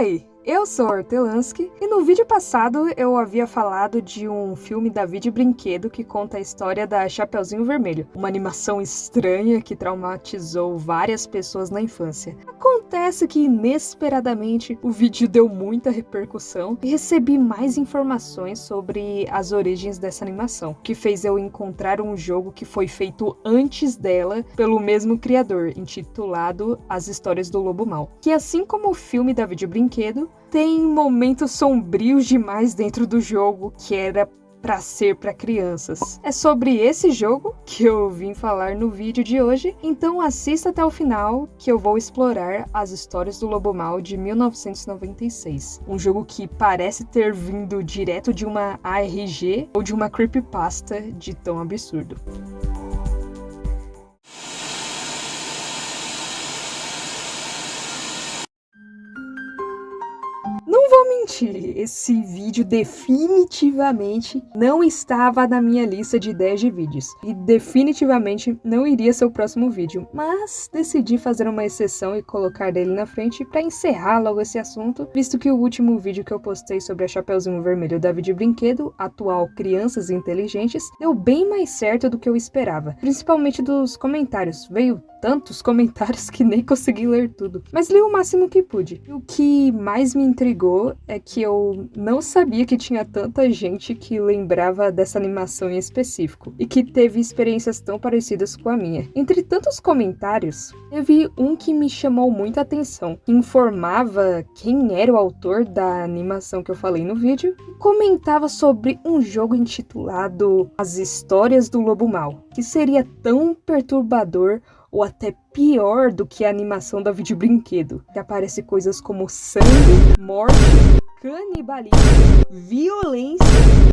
Oi, eu sou a Hortelansky e no vídeo passado eu havia falado de um filme da Vide Brinquedo que conta a história da Chapeuzinho Vermelho, uma animação estranha que traumatizou várias pessoas na infância. Acontece que inesperadamente o vídeo deu muita repercussão e recebi mais informações sobre as origens dessa animação, que fez eu encontrar um jogo que foi feito antes dela pelo mesmo criador, intitulado As Histórias do Lobo Mau, que assim como o filme da Vide Brinquedo, tem momentos sombrios demais dentro do jogo que era pra ser pra crianças. É sobre esse jogo que eu vim falar no vídeo de hoje, então assista até o final que eu vou explorar as histórias do Lobo Mau de 1996. Um jogo que parece ter vindo direto de uma ARG ou de uma creepypasta de tão absurdo. Não vou mentir, esse vídeo definitivamente não estava na minha lista de 10 de vídeos. E definitivamente não iria ser o próximo vídeo. Mas decidi fazer uma exceção e colocar ele na frente para encerrar logo esse assunto, visto que o último vídeo que eu postei sobre a Chapeuzinho Vermelho da Vide Brinquedo, atual Crianças Inteligentes, deu bem mais certo do que eu esperava. Principalmente dos comentários. Veio tantos comentários que nem consegui ler tudo. Mas li o máximo que pude. E o que mais me intrigou é que eu não sabia que tinha tanta gente que lembrava dessa animação em específico e que teve experiências tão parecidas com a minha. Entre tantos comentários, teve um que me chamou muita atenção, que informava quem era o autor da animação que eu falei no vídeo e comentava sobre um jogo intitulado As Histórias do Lobo Mau, que seria tão perturbador ou até pior do que a animação da Vide Brinquedo, que aparece coisas como sangue, morte, canibalismo, violência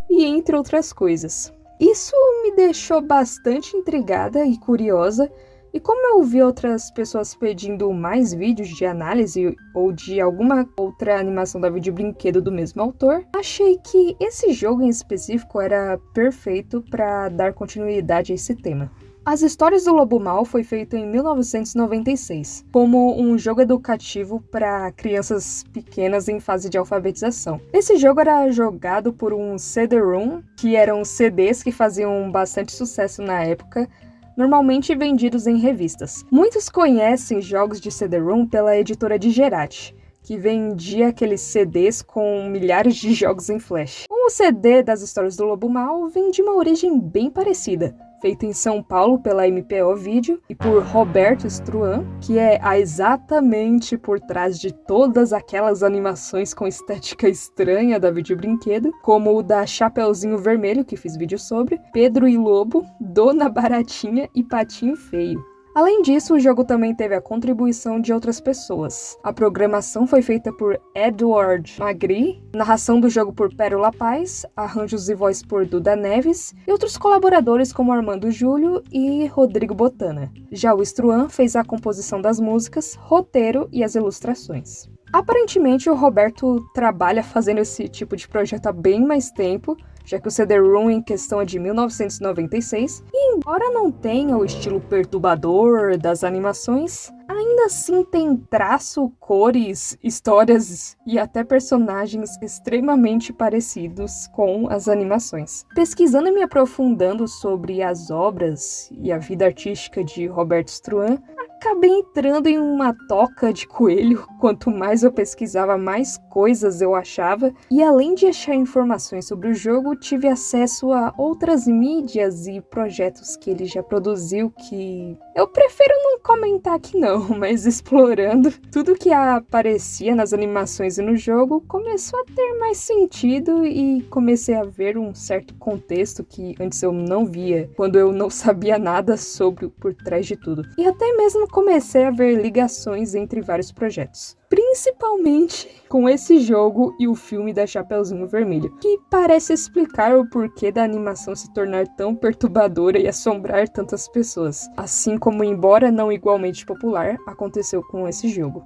e entre outras coisas. Isso me deixou bastante intrigada e curiosa, e como eu vi outras pessoas pedindo mais vídeos de análise ou de alguma outra animação da Vide Brinquedo do mesmo autor, achei que esse jogo em específico era perfeito para dar continuidade a esse tema. As Histórias do Lobo Mau foi feito em 1996, como um jogo educativo para crianças pequenas em fase de alfabetização. Esse jogo era jogado por um CD-ROM, que eram CDs que faziam bastante sucesso na época, normalmente vendidos em revistas. Muitos conhecem jogos de CD-ROM pela editora Digerati, que vendia aqueles CDs com milhares de jogos em flash. O CD das Histórias do Lobo Mau vem de uma origem bem parecida, feito em São Paulo pela MPO Vídeo e por Roberto Struan, que é exatamente por trás de todas aquelas animações com estética estranha da Vide Brinquedo, como o da Chapeuzinho Vermelho, que fiz vídeo sobre, Pedro e Lobo, Dona Baratinha e Patinho Feio. Além disso, o jogo também teve a contribuição de outras pessoas. A programação foi feita por Edward Magri, narração do jogo por Pérola Paz, arranjos e voz por Duda Neves, e outros colaboradores como Armando Júlio e Rodrigo Botana. Já o Struan fez a composição das músicas, roteiro e as ilustrações. Aparentemente, o Roberto trabalha fazendo esse tipo de projeto há bem mais tempo, já que o CD-ROM em questão é de 1996, e embora não tenha o estilo perturbador das animações, ainda assim tem traço, cores, histórias e até personagens extremamente parecidos com as animações. Pesquisando e me aprofundando sobre as obras e a vida artística de Roberto Struan, acabei entrando em uma toca de coelho. Quanto mais eu pesquisava, mais coisas eu achava. E além de achar informações sobre o jogo, tive acesso a outras mídias e projetos que ele já produziu que eu prefiro não comentar aqui não, mas explorando tudo que aparecia nas animações e no jogo, começou a ter mais sentido e comecei a ver um certo contexto que antes eu não via, quando eu não sabia nada sobre o por trás de tudo. E até mesmo comecei a ver ligações entre vários projetos. Principalmente com esse jogo e o filme da Chapeuzinho Vermelho, que parece explicar o porquê da animação se tornar tão perturbadora e assombrar tantas pessoas, assim como, embora não igualmente popular, aconteceu com esse jogo.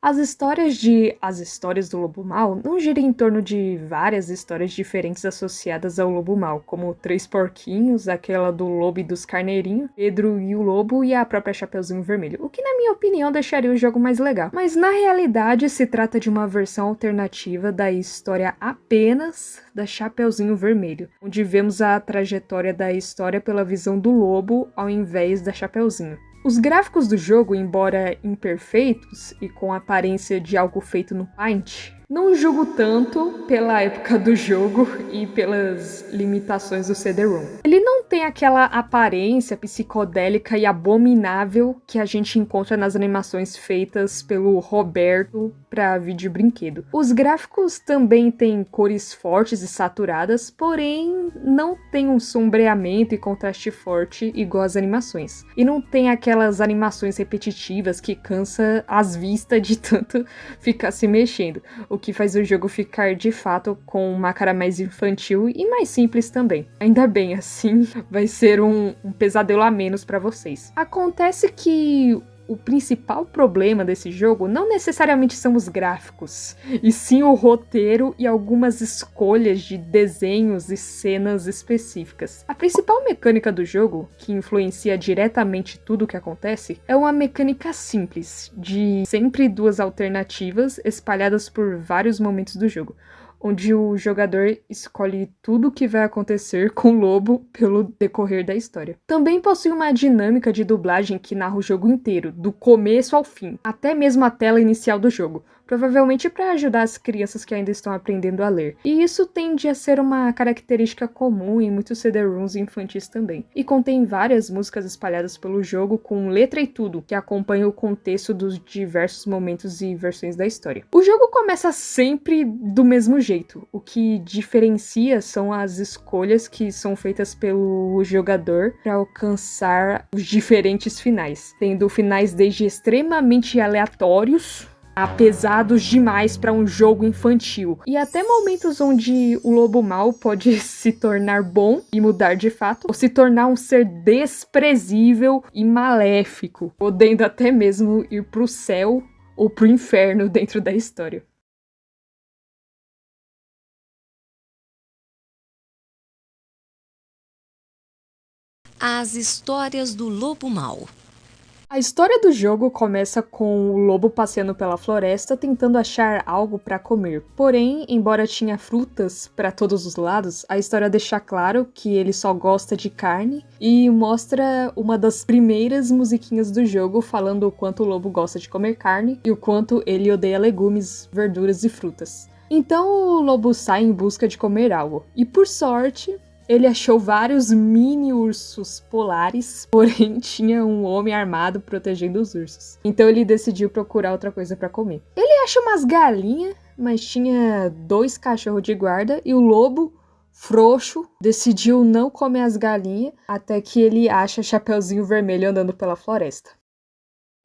As histórias do Lobo Mau não giram em torno de várias histórias diferentes associadas ao Lobo Mau, como Três Porquinhos, aquela do Lobo e dos Carneirinhos, Pedro e o Lobo e a própria Chapeuzinho Vermelho, o que na minha opinião deixaria o jogo mais legal. Mas na realidade se trata de uma versão alternativa da história apenas da Chapeuzinho Vermelho, onde vemos a trajetória da história pela visão do Lobo ao invés da Chapeuzinho. Os gráficos do jogo, embora imperfeitos e com a aparência de algo feito no Paint, não julgo tanto pela época do jogo e pelas limitações do CD-ROM. Ele não tem aquela aparência psicodélica e abominável que a gente encontra nas animações feitas pelo Roberto para vídeo brinquedo. Os gráficos também têm cores fortes e saturadas, porém não tem um sombreamento e contraste forte igual às animações. E não tem aquelas animações repetitivas que cansa as vistas de tanto ficar se mexendo, o que faz o jogo ficar de fato com uma cara mais infantil e mais simples também. Ainda bem, assim vai ser um pesadelo a menos para vocês. Acontece que o principal problema desse jogo não necessariamente são os gráficos, e sim o roteiro e algumas escolhas de desenhos e cenas específicas. A principal mecânica do jogo, que influencia diretamente tudo o que acontece, é uma mecânica simples, de sempre duas alternativas espalhadas por vários momentos do jogo, onde o jogador escolhe tudo o que vai acontecer com o lobo pelo decorrer da história. Também possui uma dinâmica de dublagem que narra o jogo inteiro, do começo ao fim, até mesmo a tela inicial do jogo, provavelmente para ajudar as crianças que ainda estão aprendendo a ler. E isso tende a ser uma característica comum em muitos CD-ROMs infantis também. E contém várias músicas espalhadas pelo jogo com letra e tudo, que acompanha o contexto dos diversos momentos e versões da história. O jogo começa sempre do mesmo jeito. O que diferencia são as escolhas que são feitas pelo jogador para alcançar os diferentes finais, tendo finais desde extremamente aleatórios a pesados demais para um jogo infantil, e até momentos onde o Lobo Mau pode se tornar bom e mudar de fato, ou se tornar um ser desprezível e maléfico, podendo até mesmo ir pro céu ou pro inferno dentro da história. As histórias do Lobo Mau. A história do jogo começa com o lobo passeando pela floresta tentando achar algo para comer. Porém, embora tinha frutas para todos os lados, a história deixa claro que ele só gosta de carne e mostra uma das primeiras musiquinhas do jogo falando o quanto o lobo gosta de comer carne e o quanto ele odeia legumes, verduras e frutas. Então o lobo sai em busca de comer algo. E por sorte, ele achou vários mini ursos polares, porém tinha um homem armado protegendo os ursos. Então ele decidiu procurar outra coisa para comer. Ele acha umas galinhas, mas tinha 2 cachorros de guarda e o lobo, frouxo, decidiu não comer as galinhas até que ele acha Chapeuzinho Vermelho andando pela floresta.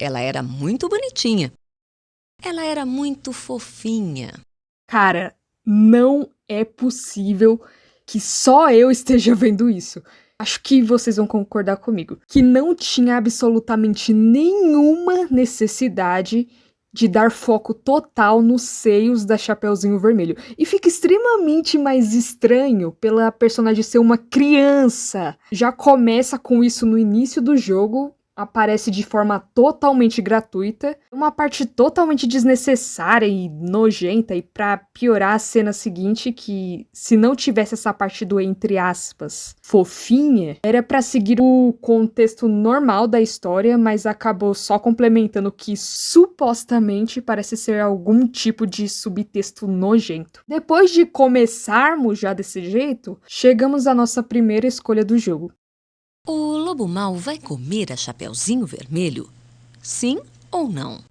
Ela era muito bonitinha. Ela era muito fofinha. Cara, não é possível que só eu esteja vendo isso. Acho que vocês vão concordar comigo. Que não tinha absolutamente nenhuma necessidade de dar foco total nos seios da Chapeuzinho Vermelho. E fica extremamente mais estranho pela personagem ser uma criança. Já começa com isso no início do jogo. Aparece de forma totalmente gratuita, uma parte totalmente desnecessária e nojenta, e pra piorar a cena seguinte, que se não tivesse essa parte do entre aspas fofinha, era pra seguir o contexto normal da história, mas acabou só complementando o que supostamente parece ser algum tipo de subtexto nojento. Depois de começarmos já desse jeito, chegamos à nossa primeira escolha do jogo. O Lobo Mau vai comer a Chapeuzinho Vermelho? Sim ou não?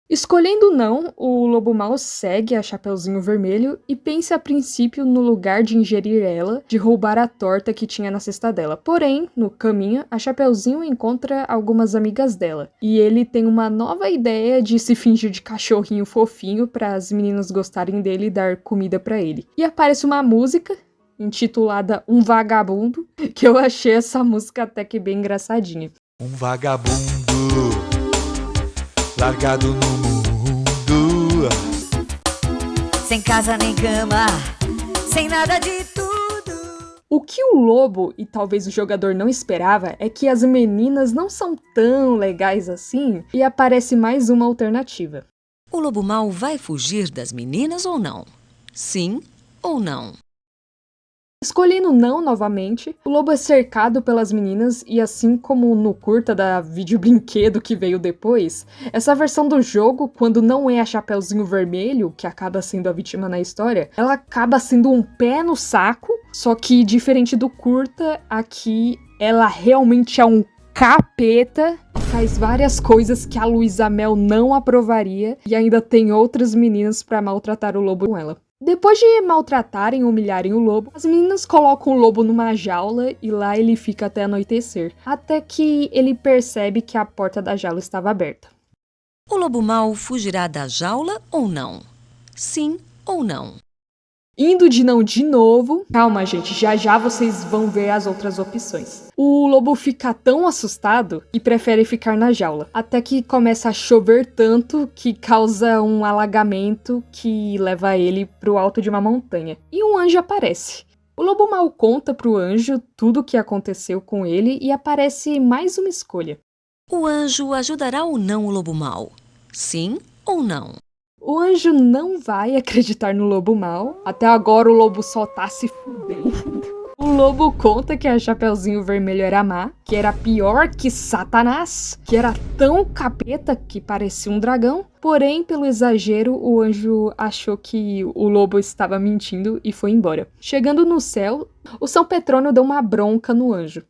Escolhendo não, o Lobo Mau segue a Chapeuzinho Vermelho e pensa a princípio no lugar de ingerir ela, de roubar a torta que tinha na cesta dela. Porém, no caminho, a Chapeuzinho encontra algumas amigas dela, e ele tem uma nova ideia de se fingir de cachorrinho fofinho para as meninas gostarem dele e dar comida para ele. E aparece uma música intitulada Um Vagabundo, que eu achei essa música até que bem engraçadinha. Um vagabundo largado no mundo, sem casa nem cama, sem nada de tudo. O que o lobo e talvez o jogador não esperava é que as meninas não são tão legais assim e aparece mais uma alternativa. O lobo mau vai fugir das meninas ou não? Sim ou não? Escolhendo não novamente, o lobo é cercado pelas meninas e assim como no curta da Vídeo Brinquedo que veio depois, essa versão do jogo, quando não é a Chapeuzinho Vermelho, que acaba sendo a vítima na história, ela acaba sendo um pé no saco, só que diferente do curta, aqui ela realmente é um capeta, faz várias coisas que a Luísa Mel não aprovaria e ainda tem outras meninas pra maltratar o lobo com ela. Depois de maltratarem e humilharem o lobo, as meninas colocam o lobo numa jaula e lá ele fica até anoitecer, até que ele percebe que a porta da jaula estava aberta. O lobo mau fugirá da jaula ou não? Sim ou não? Indo de não de novo, calma gente, já já vocês vão ver as outras opções. O lobo fica tão assustado e prefere ficar na jaula, até que começa a chover tanto que causa um alagamento que leva ele pro alto de uma montanha. E um anjo aparece. O lobo mau conta pro anjo tudo o que aconteceu com ele e aparece mais uma escolha. O anjo ajudará ou não o lobo mau? Sim ou não? O anjo não vai acreditar no lobo mau. Até agora o lobo só tá se fudendo. O lobo conta que a Chapeuzinho Vermelho era má, que era pior que Satanás, que era tão capeta que parecia um dragão. Porém, pelo exagero, o anjo achou que o lobo estava mentindo e foi embora. Chegando no céu, o São Petrônio deu uma bronca no anjo.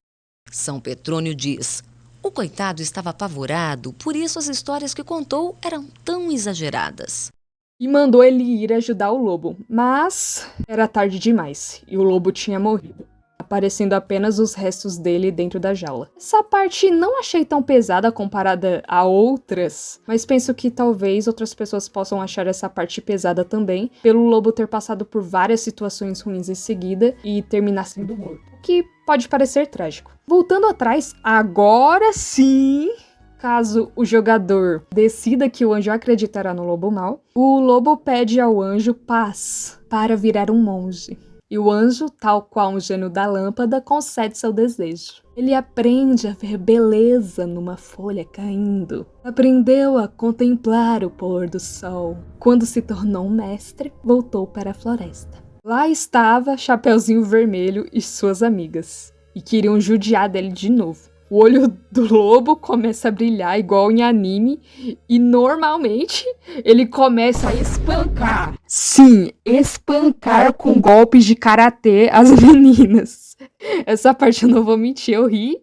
São Petrônio diz: o coitado estava apavorado, por isso as histórias que contou eram tão exageradas. E mandou ele ir ajudar o lobo, mas era tarde demais e o lobo tinha morrido, aparecendo apenas os restos dele dentro da jaula. Essa parte não achei tão pesada comparada a outras, mas penso que talvez outras pessoas possam achar essa parte pesada também, pelo lobo ter passado por várias situações ruins em seguida e terminar sendo morto, o que pode parecer trágico. Voltando atrás, agora sim, caso o jogador decida que o anjo acreditará no lobo mau, o lobo pede ao anjo paz para virar um monge. E o anjo, tal qual um gênio da lâmpada, concede seu desejo. Ele aprende a ver beleza numa folha caindo. Aprendeu a contemplar o pôr do sol. Quando se tornou um mestre, voltou para a floresta. Lá estava Chapeuzinho Vermelho e suas amigas, e queriam judiar dele de novo. O olho do lobo começa a brilhar igual em anime e normalmente ele começa a espancar. Sim, espancar com golpes de karatê as meninas. Essa parte eu não vou mentir, eu ri,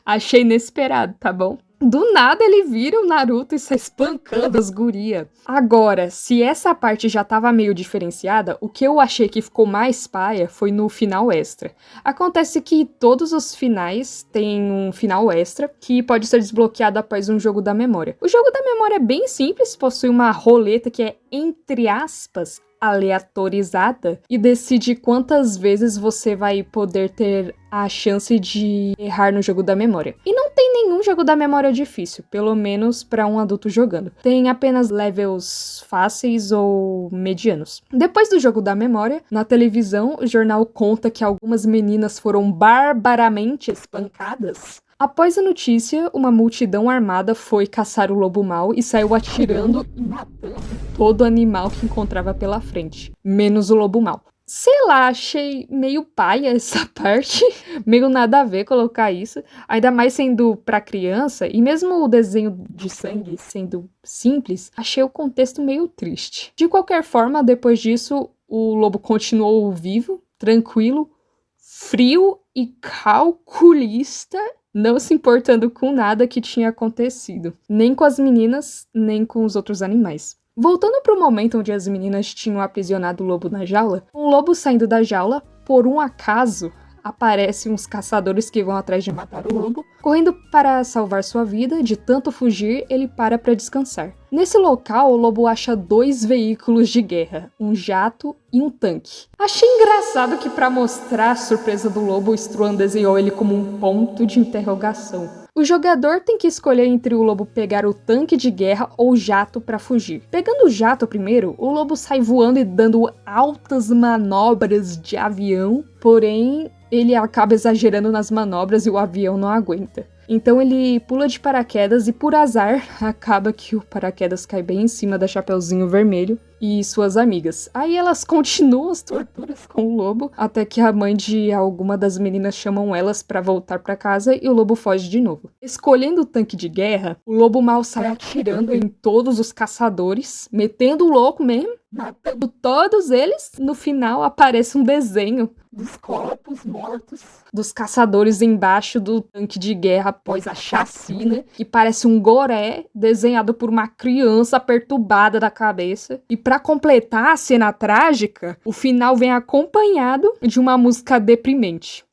achei inesperado, tá bom? Do nada ele vira o Naruto e sai espancando as guria. Agora, se essa parte já tava meio diferenciada, o que eu achei que ficou mais paia foi no final extra. Acontece que todos os finais têm um final extra que pode ser desbloqueado após um jogo da memória. O jogo da memória é bem simples, possui uma roleta que é, entre aspas, aleatorizada e decide quantas vezes você vai poder ter a chance de errar no jogo da memória. E não tem nenhum jogo da memória difícil, pelo menos para um adulto jogando. Tem apenas levels fáceis ou medianos. Depois do jogo da memória, na televisão, o jornal conta que algumas meninas foram barbaramente espancadas. Após a notícia, uma multidão armada foi caçar o lobo mau e saiu atirando e matando todo animal que encontrava pela frente, menos o lobo mau. Sei lá, achei meio paia essa parte, meio nada a ver colocar isso, ainda mais sendo pra criança, e mesmo o desenho de sangue sendo simples, achei o contexto meio triste. De qualquer forma, depois disso, o lobo continuou vivo, tranquilo, frio e calculista, não se importando com nada que tinha acontecido, nem com as meninas, nem com os outros animais. Voltando para o momento onde as meninas tinham aprisionado o lobo na jaula, um lobo saindo da jaula, por um acaso, aparecem uns caçadores que vão atrás de matar o lobo. Correndo para salvar sua vida, de tanto fugir, ele para descansar. Nesse local, o lobo acha 2 veículos de guerra, um jato e um tanque. Achei engraçado que para mostrar a surpresa do lobo, o Struan desenhou ele como um ponto de interrogação. O jogador tem que escolher entre o lobo pegar o tanque de guerra ou o jato para fugir. Pegando o jato primeiro, o lobo sai voando e dando altas manobras de avião, porém ele acaba exagerando nas manobras e o avião não aguenta. Então ele pula de paraquedas e, por azar, acaba que o paraquedas cai bem em cima da Chapeuzinho Vermelho e suas amigas. Aí elas continuam as torturas com o lobo, até que a mãe de alguma das meninas chamam elas pra voltar pra casa e o lobo foge de novo. Escolhendo o tanque de guerra, o lobo mal sai atirando em todos os caçadores, metendo o louco mesmo, matando todos eles. No final aparece um desenho dos corpos mortos dos caçadores embaixo do tanque de guerra após a chacina, que parece um goré desenhado por uma criança perturbada da cabeça. E pra completar a cena trágica, o final vem acompanhado de uma música deprimente.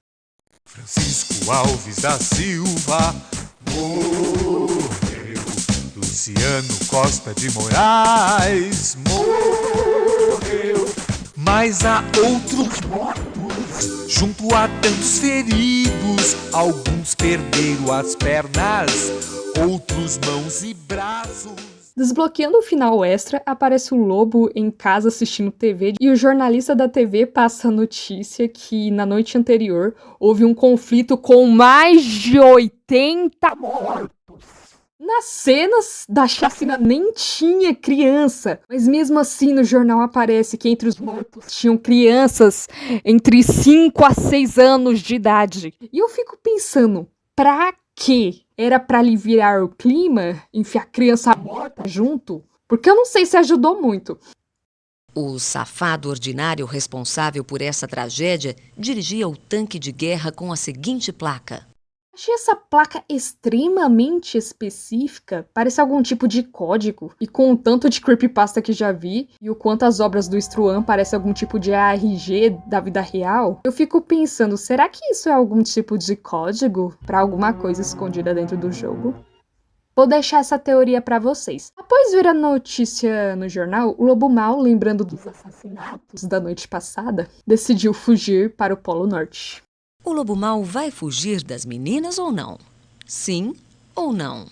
Francisco Alves da Silva morreu. Luciano Costa de Moraes morreu. Mas há outros mortos, junto a tantos feridos. Alguns perderam as pernas, outros mãos e braços. Desbloqueando o final extra, aparece o lobo em casa assistindo TV e o jornalista da TV passa a notícia que na noite anterior houve um conflito com mais de 80 mortos. Nas cenas da chacina nem tinha criança, mas mesmo assim no jornal aparece que entre os mortos tinham crianças entre 5 a 6 anos de idade. E eu fico pensando, pra quê? Era pra aliviar o clima? Enfiar criança morta junto? Porque eu não sei se ajudou muito. O safado ordinário responsável por essa tragédia dirigia o tanque de guerra com a seguinte placa: Achei essa placa extremamente específica, parece algum tipo de código, e com o tanto de creepypasta que já vi, e o quanto as obras do Struan parecem algum tipo de ARG da vida real, eu fico pensando, será que isso é algum tipo de código para alguma coisa escondida dentro do jogo? Vou deixar essa teoria para vocês. Após ver a notícia no jornal, o lobo mau, lembrando dos assassinatos da noite passada, decidiu fugir para o Polo Norte. O lobo mau vai fugir das meninas ou não? Sim ou não?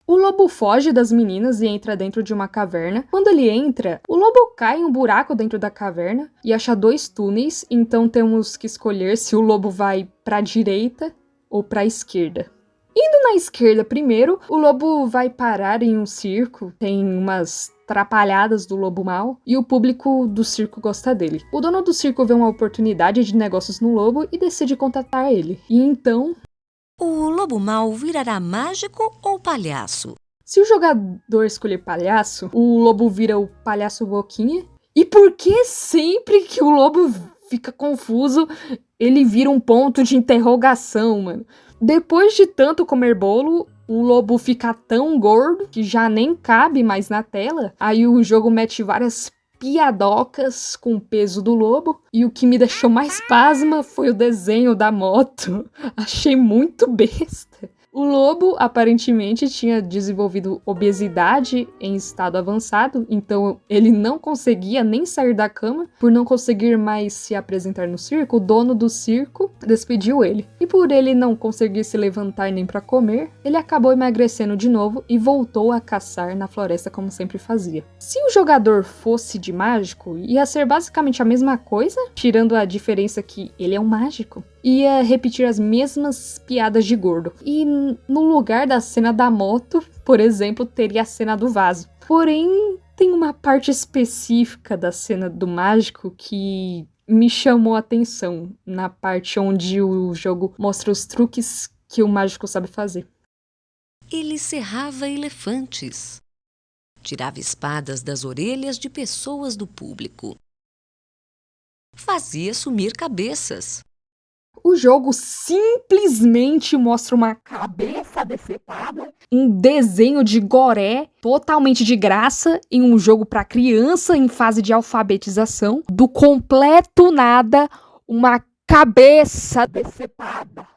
O lobo foge das meninas e entra dentro de uma caverna. Quando ele entra, o lobo cai em um buraco dentro da caverna e acha 2 túneis, então temos que escolher se o lobo vai para a direita ou para a esquerda. Indo na esquerda primeiro, o lobo vai parar em um circo, tem umas trapalhadas do lobo mau, e o público do circo gosta dele. O dono do circo vê uma oportunidade de negócios no lobo e decide contratar ele. E então... O lobo mau virará mágico ou palhaço? Se o jogador escolher palhaço, o lobo vira o palhaço Boquinha. E por que sempre que o lobo fica confuso, ele vira um ponto de interrogação, mano? Depois de tanto comer bolo, o lobo fica tão gordo que já nem cabe mais na tela. Aí o jogo mete várias piadocas com o peso do lobo. E o que me deixou mais pasma foi o desenho da moto. Achei muito besta. O lobo, aparentemente, tinha desenvolvido obesidade em estado avançado, então ele não conseguia nem sair da cama. Por não conseguir mais se apresentar no circo, o dono do circo despediu ele. E por ele não conseguir se levantar nem para comer, ele acabou emagrecendo de novo e voltou a caçar na floresta como sempre fazia. Se o jogador fosse de mágico, ia ser basicamente a mesma coisa, tirando a diferença que ele é um mágico. Ia repetir as mesmas piadas de gordo. E no lugar da cena da moto, por exemplo, teria a cena do vaso. Porém, tem uma parte específica da cena do mágico que me chamou a atenção, na parte onde o jogo mostra os truques que o mágico sabe fazer. Ele serrava elefantes. Tirava espadas das orelhas de pessoas do público. Fazia sumir cabeças. O jogo simplesmente mostra uma cabeça decepada, um desenho de goré totalmente de graça em um jogo para criança em fase de alfabetização. Do completo nada, uma cabeça decepada.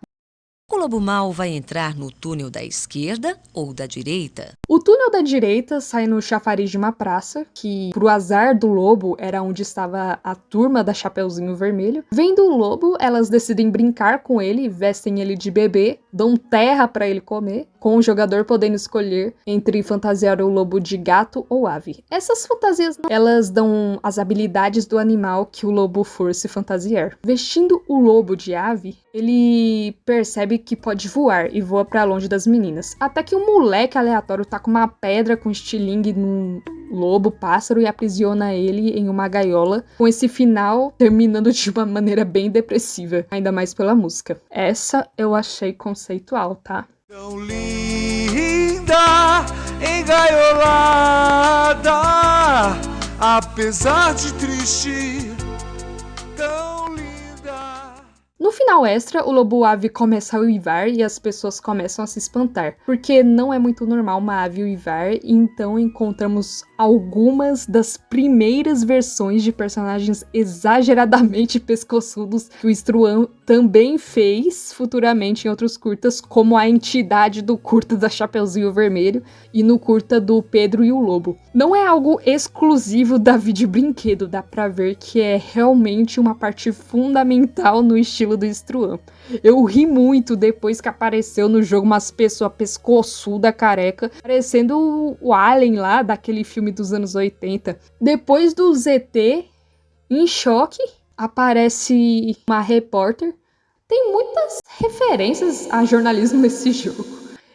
O lobo mau vai entrar no túnel da esquerda ou da direita? O túnel da direita sai no chafariz de uma praça, que, pro azar do lobo, era onde estava a turma da Chapeuzinho Vermelho. Vendo o lobo, elas decidem brincar com ele, vestem ele de bebê, dão terra pra ele comer, com o jogador podendo escolher entre fantasiar o lobo de gato ou ave. Essas fantasias, elas dão as habilidades do animal que o lobo for se fantasiar. Vestindo o lobo de ave, ele percebe que pode voar e voa pra longe das meninas. Até que um moleque aleatório tá com uma pedra com estilingue num lobo pássaro e aprisiona ele em uma gaiola, com esse final terminando de uma maneira bem depressiva, ainda mais pela música. Essa eu achei conceitual, tá? Tão linda, engaiolada, apesar de triste, tão linda. No final extra, o lobo-ave começa a uivar e as pessoas começam a se espantar, porque não é muito normal uma ave uivar, e então encontramos algumas das primeiras versões de personagens exageradamente pescoçudos que o Struan também fez futuramente em outros curtas, como a entidade do curta da Chapeuzinho Vermelho e no curta do Pedro e o Lobo. Não é algo exclusivo da Vídeo Brinquedo, dá pra ver que é realmente uma parte fundamental no estilo do Struan. Eu ri muito depois que apareceu no jogo umas pessoas pescoçuda, careca, parecendo o Alien lá, daquele filme dos anos 80. Depois do ZT, em choque, aparece uma repórter. Tem muitas referências a jornalismo nesse jogo.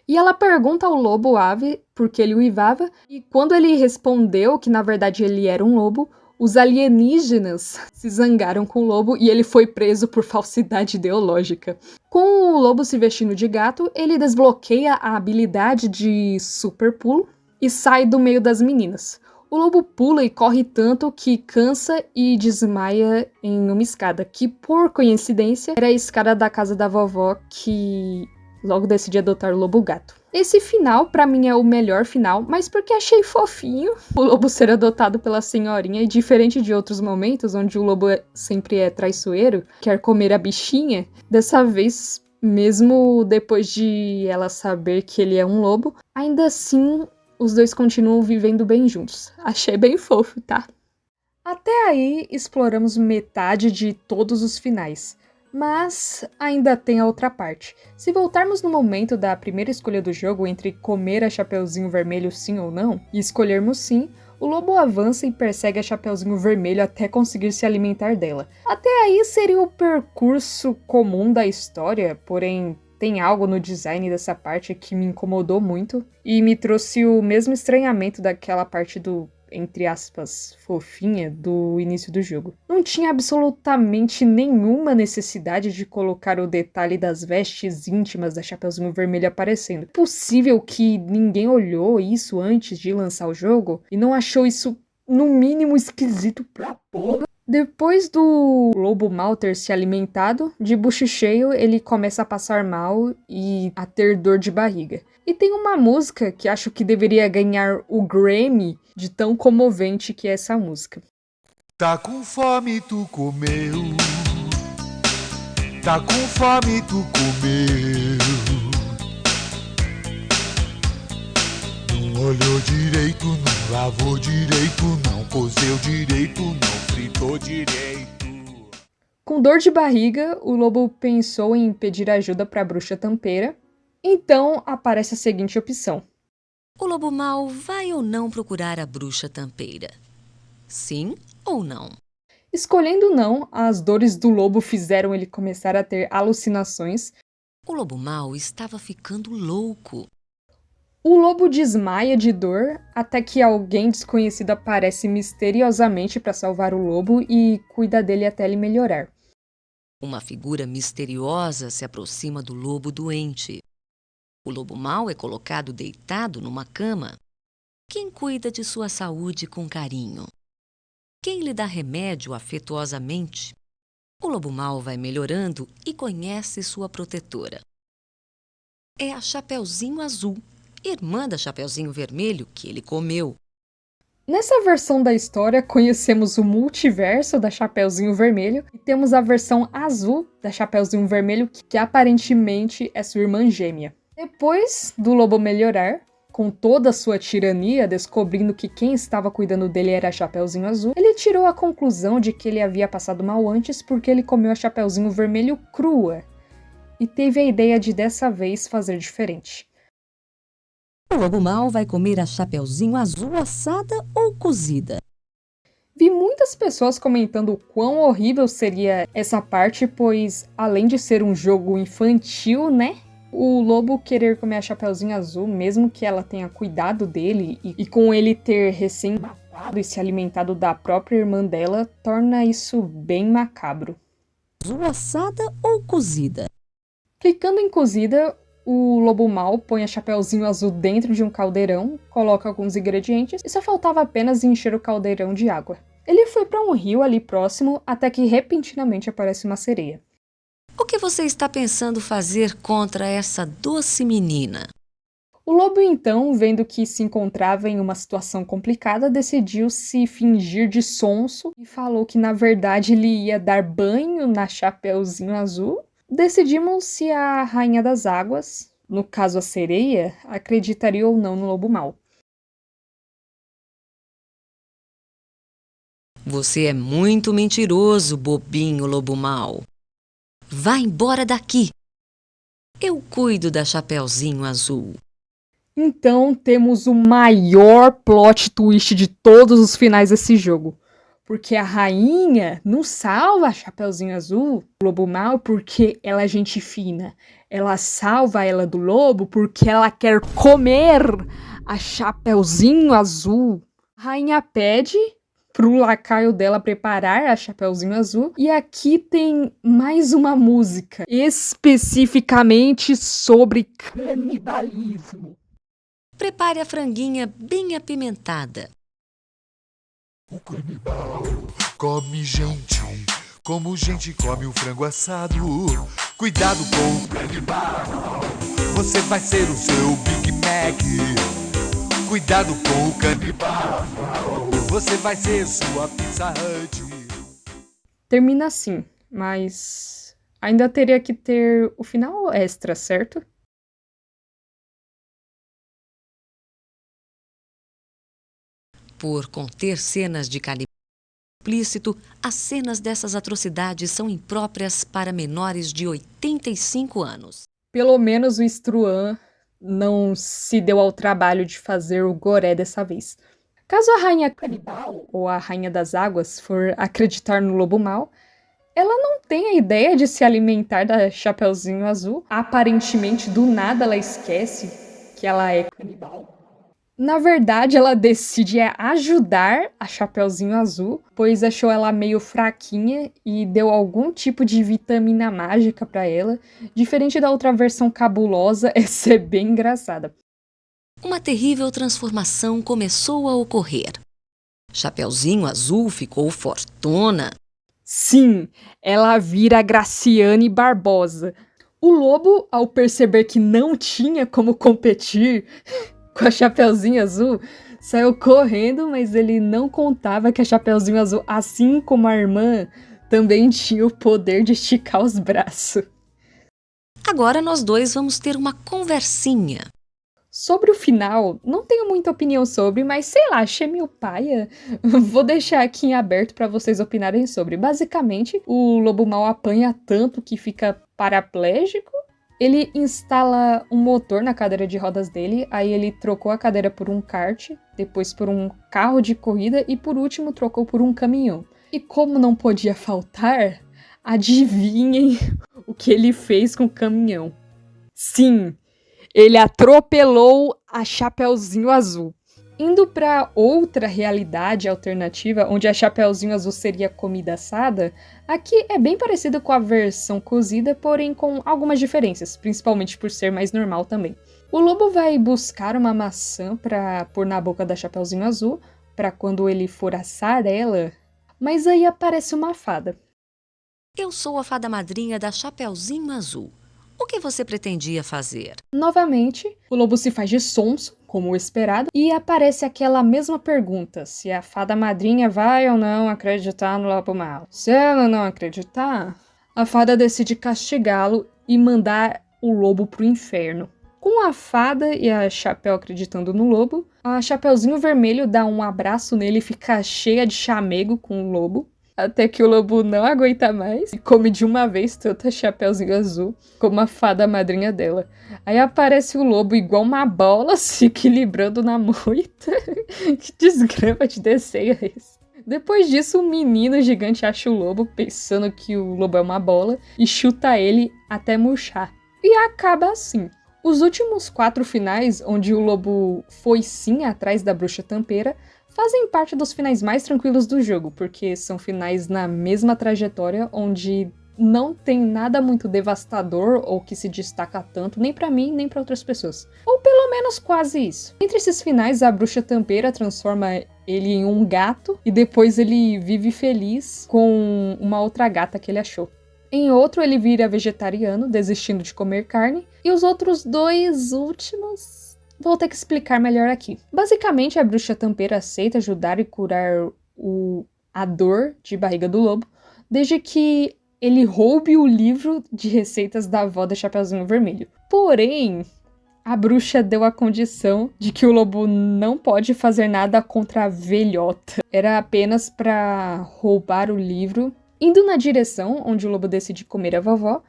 E ela pergunta ao lobo-ave por que ele uivava, e quando ele respondeu que na verdade ele era um lobo, os alienígenas se zangaram com o lobo e ele foi preso por falsidade ideológica. Com o lobo se vestindo de gato, ele desbloqueia a habilidade de super pulo e sai do meio das meninas. O lobo pula e corre tanto que cansa e desmaia em uma escada, que por coincidência era a escada da casa da vovó, que logo decide adotar o lobo gato. Esse final, pra mim, é o melhor final, mas porque achei fofinho o lobo ser adotado pela senhorinha, e diferente de outros momentos onde o lobo sempre é traiçoeiro, quer comer a bichinha, dessa vez, mesmo depois de ela saber que ele é um lobo, ainda assim, os dois continuam vivendo bem juntos. Achei bem fofo, tá? Até aí, exploramos metade de todos os finais. Mas ainda tem a outra parte. Se voltarmos no momento da primeira escolha do jogo entre comer a Chapeuzinho Vermelho sim ou não, e escolhermos sim, o lobo avança e persegue a Chapeuzinho Vermelho até conseguir se alimentar dela. Até aí seria o percurso comum da história, porém tem algo no design dessa parte que me incomodou muito e me trouxe o mesmo estranhamento daquela parte do, entre aspas, fofinha do início do jogo. Não tinha absolutamente nenhuma necessidade de colocar o detalhe das vestes íntimas da Chapeuzinho Vermelho aparecendo. É possível que ninguém olhou isso antes de lançar o jogo e não achou isso, no mínimo, esquisito pra porra. Depois do lobo mau ter se alimentado, de bucho cheio ele começa a passar mal e a ter dor de barriga. E tem uma música que acho que deveria ganhar o Grammy de tão comovente que é essa música. Tá com fome, tu comeu. Tá com fome, tu comeu. Não olhou direito, não lavou direito, não cozeu direito, não fritou direito. Com dor de barriga, o lobo pensou em pedir ajuda para a bruxa tampeira. Então aparece a seguinte opção. O lobo mau vai ou não procurar a bruxa tampeira? Sim ou não? Escolhendo não, as dores do lobo fizeram ele começar a ter alucinações. O lobo mau estava ficando louco. O lobo desmaia de dor até que alguém desconhecido aparece misteriosamente para salvar o lobo e cuida dele até ele melhorar. Uma figura misteriosa se aproxima do lobo doente. O lobo mau é colocado deitado numa cama. Quem cuida de sua saúde com carinho? Quem lhe dá remédio afetuosamente? O lobo mau vai melhorando e conhece sua protetora. É a Chapeuzinho Azul, irmã da Chapeuzinho Vermelho, que ele comeu. Nessa versão da história, conhecemos o multiverso da Chapeuzinho Vermelho e temos a versão azul da Chapeuzinho Vermelho, que aparentemente é sua irmã gêmea. Depois do lobo melhorar, com toda a sua tirania, descobrindo que quem estava cuidando dele era a Chapeuzinho Azul, ele tirou a conclusão de que ele havia passado mal antes porque ele comeu a Chapeuzinho Vermelho crua, e teve a ideia de dessa vez fazer diferente. O lobo mau vai comer a Chapeuzinho Azul assada ou cozida? Vi muitas pessoas comentando o quão horrível seria essa parte, pois além de ser um jogo infantil, né? O lobo querer comer a Chapeuzinho Azul, mesmo que ela tenha cuidado dele, e com ele ter recém-matado e se alimentado da própria irmã dela, torna isso bem macabro. Azul assada ou cozida? Clicando em cozida, o lobo mau põe a Chapeuzinho Azul dentro de um caldeirão, coloca alguns ingredientes e só faltava apenas encher o caldeirão de água. Ele foi para um rio ali próximo até que repentinamente aparece uma sereia. O que você está pensando fazer contra essa doce menina? O lobo então, vendo que se encontrava em uma situação complicada, decidiu se fingir de sonso e falou que na verdade ele ia dar banho na Chapeuzinho Azul. Decidimos se a Rainha das Águas, no caso a sereia, acreditaria ou não no lobo mau. Você é muito mentiroso, bobinho lobo mau. Vá embora daqui. Eu cuido da Chapeuzinho Azul. Então temos o maior plot twist de todos os finais desse jogo. Porque a rainha não salva a Chapeuzinho Azul, o lobo mau, porque ela é gente fina. Ela salva ela do lobo porque ela quer comer a Chapeuzinho Azul. A rainha pede pro lacaio dela preparar a Chapeuzinho Azul. E aqui tem mais uma música, especificamente sobre canibalismo. Prepare a franguinha bem apimentada. O canibal come gente, como gente come um frango assado. Cuidado com o canibal, você vai ser o seu Big Mac. Cuidado com o canibal, você vai ser sua Pizza Hut. Termina assim, mas ainda teria que ter o final extra, certo? Por conter cenas de canibalismo explícito, as cenas dessas atrocidades são impróprias para menores de 85 anos. Pelo menos o Struan não se deu ao trabalho de fazer o goré dessa vez. Caso a rainha canibal ou a rainha das águas for acreditar no lobo mau, ela não tem a ideia de se alimentar da Chapeuzinho Azul. Aparentemente, do nada ela esquece que ela é canibal. Na verdade, ela decide ajudar a Chapeuzinho Azul, pois achou ela meio fraquinha e deu algum tipo de vitamina mágica pra ela. Diferente da outra versão cabulosa, essa é bem engraçada. Uma terrível transformação começou a ocorrer. Chapeuzinho Azul ficou fortuna. Sim, ela vira Graciane Barbosa. O lobo, ao perceber que não tinha como competir com a Chapeuzinho Azul, saiu correndo, mas ele não contava que a Chapeuzinho Azul, assim como a irmã, também tinha o poder de esticar os braços. Agora nós dois vamos ter uma conversinha. Sobre o final, não tenho muita opinião sobre, mas sei lá, achei meio paia. Vou deixar aqui em aberto para vocês opinarem sobre. Basicamente, o lobo mau apanha tanto que fica paraplégico. Ele instala um motor na cadeira de rodas dele, aí ele trocou a cadeira por um kart, depois por um carro de corrida e por último trocou por um caminhão. E como não podia faltar, adivinhem o que ele fez com o caminhão. Sim, ele atropelou a Chapeuzinho Azul. Indo para outra realidade alternativa, onde a Chapeuzinho Azul seria comida assada, aqui é bem parecido com a versão cozida, porém com algumas diferenças, principalmente por ser mais normal também. O lobo vai buscar uma maçã para pôr na boca da Chapeuzinho Azul, para quando ele for assar ela, mas aí aparece uma fada. Eu sou a fada madrinha da Chapeuzinho Azul. O que você pretendia fazer? Novamente, o lobo se faz de sonso, como o esperado, e aparece aquela mesma pergunta, se a fada madrinha vai ou não acreditar no lobo mau. Se ela não acreditar, a fada decide castigá-lo e mandar o lobo pro inferno. Com a fada e a Chapéu acreditando no lobo, a Chapeuzinho Vermelho dá um abraço nele e fica cheia de chamego com o lobo, até que o lobo não aguenta mais e come de uma vez tanto a Chapeuzinho Azul como a fada madrinha dela. Aí aparece o lobo igual uma bola se equilibrando na moita. Que desgrama de desenho é esse? Depois disso, um menino gigante acha o lobo, pensando que o lobo é uma bola, e chuta ele até murchar. E acaba assim. Os últimos 4 finais, onde o lobo foi sim atrás da bruxa tampeira, fazem parte dos finais mais tranquilos do jogo, porque são finais na mesma trajetória, onde não tem nada muito devastador ou que se destaca tanto, nem pra mim, nem pra outras pessoas. Ou pelo menos quase isso. Entre esses finais, a bruxa tampeira transforma ele em um gato, e depois ele vive feliz com uma outra gata que ele achou. Em outro, ele vira vegetariano, desistindo de comer carne. E os outros 2 últimos, vou ter que explicar melhor aqui. Basicamente, a bruxa tampeira aceita ajudar e curar a dor de barriga do lobo, desde que ele roube o livro de receitas da avó da Chapeuzinho Vermelho. Porém, a bruxa deu a condição de que o lobo não pode fazer nada contra a velhota. Era apenas para roubar o livro. Indo na direção onde o lobo decide comer a vovó,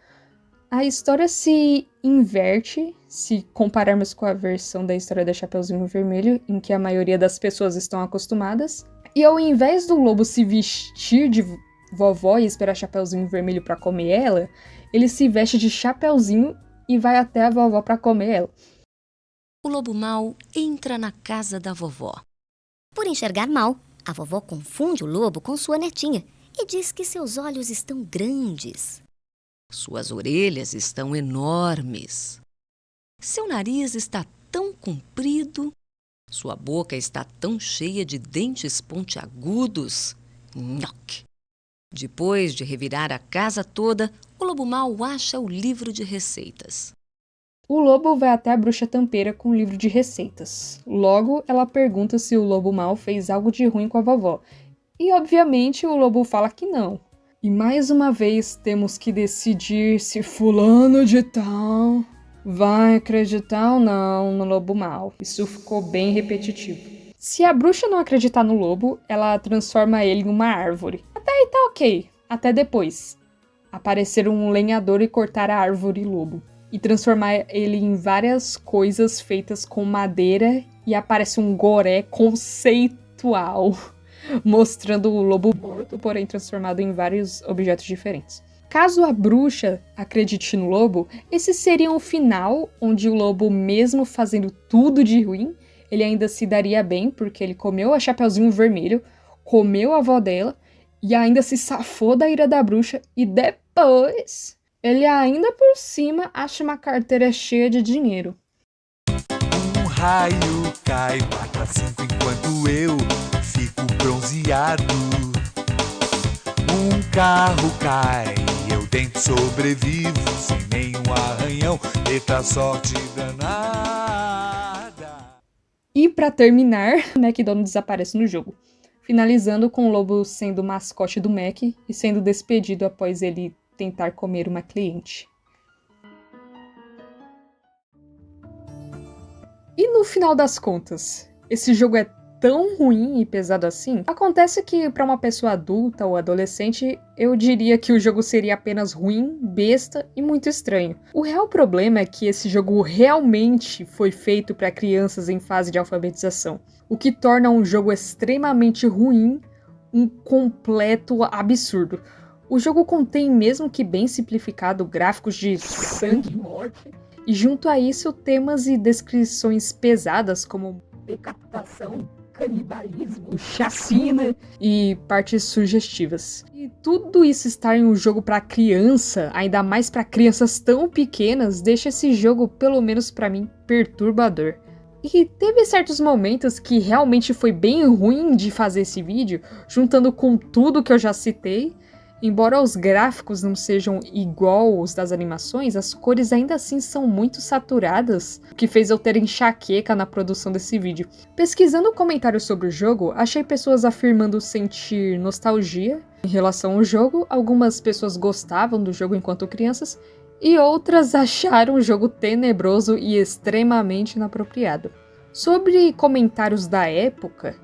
a história se inverte se compararmos com a versão da história da Chapeuzinho Vermelho, em que a maioria das pessoas estão acostumadas. E ao invés do lobo se vestir de vovó e esperar Chapeuzinho Vermelho para comer ela, ele se veste de Chapeuzinho e vai até a vovó para comer ela. O lobo mau entra na casa da vovó. Por enxergar mal, a vovó confunde o lobo com sua netinha e diz que seus olhos estão grandes. Suas orelhas estão enormes. Seu nariz está tão comprido. Sua boca está tão cheia de dentes pontiagudos. Nhoque! Depois de revirar a casa toda, o lobo mau acha o livro de receitas. O lobo vai até a bruxa tampeira com o livro de receitas. Logo, ela pergunta se o lobo mau fez algo de ruim com a vovó. E, obviamente, o lobo fala que não. E mais uma vez temos que decidir se fulano de tal vai acreditar ou não no lobo mau. Isso ficou bem repetitivo. Se a bruxa não acreditar no lobo, ela transforma ele em uma árvore. Até aí tá ok. Até depois aparecer um lenhador e cortar a árvore lobo. E transformar ele em várias coisas feitas com madeira, e aparece um goré conceitual, mostrando o lobo morto, porém transformado em vários objetos diferentes. Caso a bruxa acredite no lobo, esse seria um final onde o lobo, mesmo fazendo tudo de ruim, ele ainda se daria bem, porque ele comeu a Chapeuzinho Vermelho, comeu a avó dela, e ainda se safou da ira da bruxa, e depois ele ainda por cima acha uma carteira cheia de dinheiro. Um raio cai 4 a 5 enquanto eu fico bronzeado. Um carro cai, eu dentro sobrevivo, sem nenhum arranhão, eita sorte danada. E pra terminar, McDonald's aparece no jogo, finalizando com o lobo sendo o mascote do Mac e sendo despedido após ele tentar comer uma cliente. E no final das contas, esse jogo é tão ruim e pesado assim? Acontece que para uma pessoa adulta ou adolescente, eu diria que o jogo seria apenas ruim, besta e muito estranho. O real problema é que esse jogo realmente foi feito para crianças em fase de alfabetização, o que torna um jogo extremamente ruim, um completo absurdo. O jogo contém, mesmo que bem simplificado, gráficos de sangue e morte, e junto a isso temas e descrições pesadas como decapitação, canibalismo, chacina e partes sugestivas. E tudo isso estar em um jogo para criança, ainda mais para crianças tão pequenas, deixa esse jogo, pelo menos para mim, perturbador. E teve certos momentos que realmente foi bem ruim de fazer esse vídeo, juntando com tudo que eu já citei. Embora os gráficos não sejam igual os das animações, as cores ainda assim são muito saturadas, o que fez eu ter enxaqueca na produção desse vídeo. Pesquisando comentários sobre o jogo, achei pessoas afirmando sentir nostalgia em relação ao jogo, algumas pessoas gostavam do jogo enquanto crianças, e outras acharam o jogo tenebroso e extremamente inapropriado. Sobre comentários da época,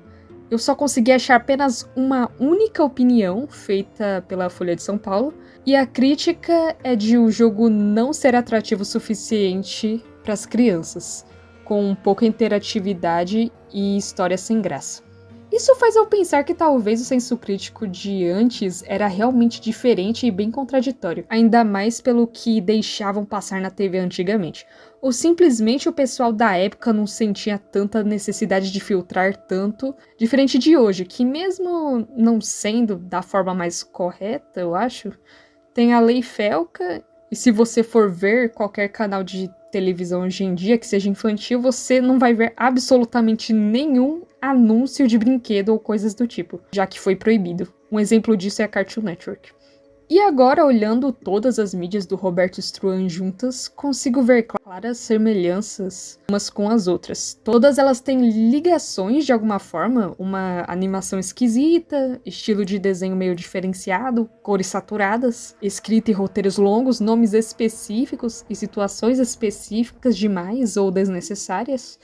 eu só consegui achar apenas uma única opinião feita pela Folha de São Paulo, e a crítica é de o jogo não ser atrativo o suficiente para as crianças, com pouca interatividade e história sem graça. Isso faz eu pensar que talvez o senso crítico de antes era realmente diferente e bem contraditório, ainda mais pelo que deixavam passar na TV antigamente. Ou simplesmente o pessoal da época não sentia tanta necessidade de filtrar tanto, diferente de hoje, que mesmo não sendo da forma mais correta, eu acho, tem a Lei Felca, e se você for ver qualquer canal de televisão hoje em dia que seja infantil, você não vai ver absolutamente nenhum anúncio de brinquedo ou coisas do tipo, já que foi proibido. Um exemplo disso é a Cartoon Network. E agora, olhando todas as mídias do Roberto Struan juntas, consigo ver claras semelhanças umas com as outras. Todas elas têm ligações de alguma forma, uma animação esquisita, estilo de desenho meio diferenciado, cores saturadas, escrita e roteiros longos, nomes específicos e situações específicas demais ou desnecessárias,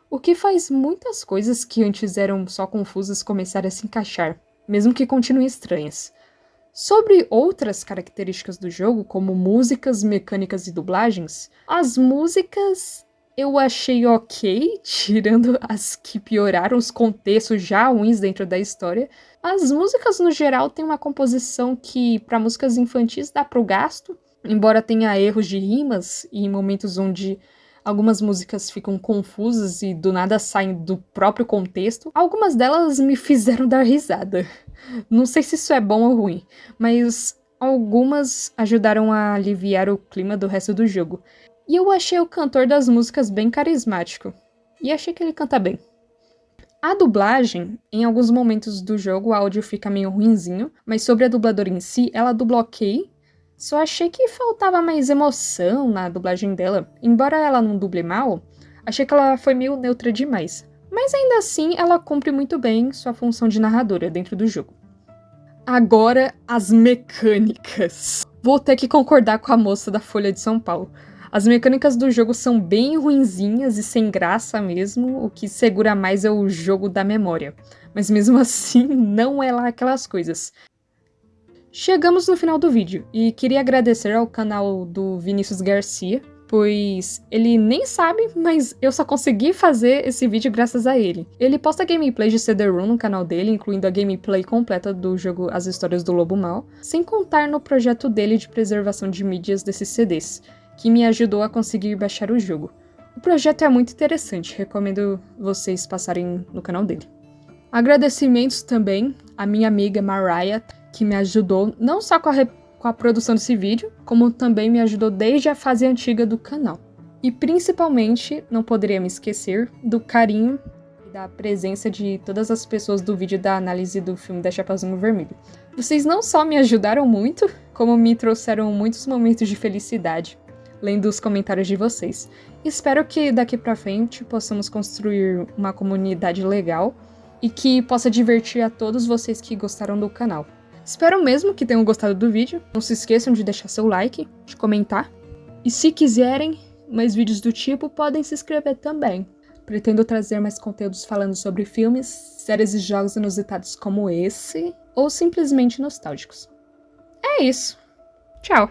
o que faz muitas coisas que antes eram só confusas começarem a se encaixar, mesmo que continuem estranhas. Sobre outras características do jogo, como músicas, mecânicas e dublagens, as músicas eu achei ok, tirando as que pioraram os contextos já ruins dentro da história. As músicas, no geral, têm uma composição que, para músicas infantis, dá pro gasto, embora tenha erros de rimas e momentos onde algumas músicas ficam confusas e do nada saem do próprio contexto. Algumas delas me fizeram dar risada. Não sei se isso é bom ou ruim, mas algumas ajudaram a aliviar o clima do resto do jogo. E eu achei o cantor das músicas bem carismático. E achei que ele canta bem. A dublagem, em alguns momentos do jogo o áudio fica meio ruinzinho, mas sobre a dubladora em si, ela dubla ok. Só achei que faltava mais emoção na dublagem dela. Embora ela não duble mal, achei que ela foi meio neutra demais. Mas ainda assim, ela cumpre muito bem sua função de narradora dentro do jogo. Agora, as mecânicas. Vou ter que concordar com a moça da Folha de São Paulo. As mecânicas do jogo são bem ruinzinhas e sem graça mesmo, o que segura mais é o jogo da memória. Mas mesmo assim, não é lá aquelas coisas. Chegamos no final do vídeo, e queria agradecer ao canal do Vinícius Garcia, pois ele nem sabe, mas eu só consegui fazer esse vídeo graças a ele. Ele posta gameplays de CD-ROM no canal dele, incluindo a gameplay completa do jogo As Histórias do Lobo Mau, sem contar no projeto dele de preservação de mídias desses CDs, que me ajudou a conseguir baixar o jogo. O projeto é muito interessante, recomendo vocês passarem no canal dele. Agradecimentos também à minha amiga Mariah, que me ajudou não só com a produção desse vídeo, como também me ajudou desde a fase antiga do canal. E principalmente, não poderia me esquecer do carinho e da presença de todas as pessoas do vídeo da análise do filme da Chapeuzinho Vermelho. Vocês não só me ajudaram muito, como me trouxeram muitos momentos de felicidade, lendo os comentários de vocês. Espero que daqui pra frente possamos construir uma comunidade legal e que possa divertir a todos vocês que gostaram do canal. Espero mesmo que tenham gostado do vídeo. Não se esqueçam de deixar seu like, de comentar. E se quiserem mais vídeos do tipo, podem se inscrever também. Pretendo trazer mais conteúdos falando sobre filmes, séries e jogos inusitados como esse, ou simplesmente nostálgicos. É isso. Tchau!